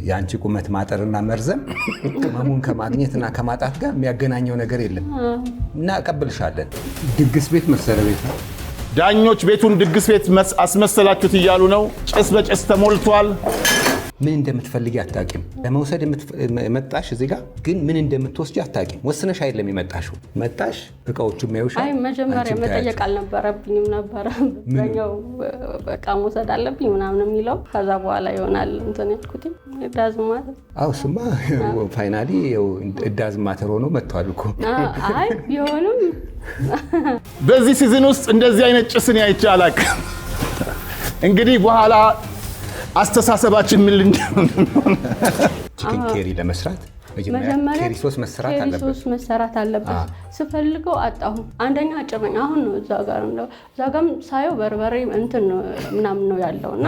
ያንቺ ቁመት ማጠርና መርዘም ቅመሙን ከማግኘትና ከማጣት ጋር የሚያገናኘው ነገር የለም እና ቀበልሻለን። ድግስ ቤት መሰለ ቤት ነው። ዳኞች ቤቱን ድግስ ቤት አስመሰላችሁት እያሉ ነው። ጭስ በጭስ ተሞልቷል። ምን እንደምትፈልጊ አታቂም። ለመውሰድ መጣሽ እዚህ ጋር ግን ምን እንደምትወስጂ አታቂም። ወስነሽ አይደለም የመጣሽው። መጣሽ እቃዎቹ የሚያዩሽ። አይ መጀመሪያ መጠየቅ አልነበረብኝም ነበር። በኛው በቃ መውሰድ አለብኝ ምናምን የሚለው ከዛ በኋላ ይሆናል እንትን ያልኩት ዳዝማት። አው ስማ ፋይናሊ ዳዝማተር ሆኖ መጥቷል እኮ። አይ ቢሆንም በዚህ ሲዝን ውስጥ እንደዚህ አይነት ጭስን አይቼ አላውቅም። እንግዲህ በኋላ አስተሳሰባችን ምን ቺክን ኬሪ ለመስራት መጀመሪያ ኬሪ ሶስ መሰራት አለበት። ስፈልገው አጣሁ። አንደኛ አጭር ነኝ። አሁን ነው እዛ ጋርም ሳየው በርበሬ እንትን ምናምን ነው ያለውና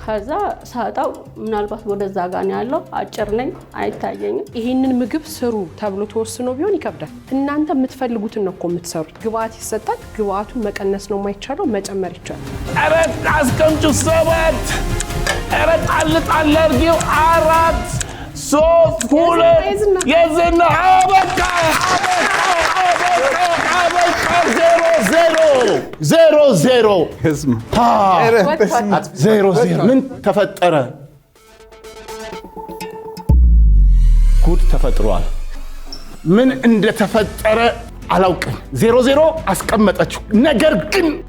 ከዛ ሳጣው ምናልባት ወደዛ ጋር ነው ያለው። አጭር ነኝ አይታየኝም። ይሄንን ምግብ ስሩ ተብሎ ተወስኖ ቢሆን ይከብዳል። እናንተ የምትፈልጉትን ነው እኮ የምትሰሩት። ግብአት ይሰጣል። ግብአቱን መቀነስ ነው የማይቻለው፣ መጨመር ይቻላል። ኧረ አስቀምጩ 7 ኧረ ጣል አድርጊው 4 3 2 የዝና አበቃ 0-0 ምን ተፈጠረ? ጉድ ተፈጥሯል። ምን እንደተፈጠረ አላውቅም። 0-0 አስቀመጠችው።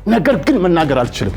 ነገር ግን መናገር አልችልም።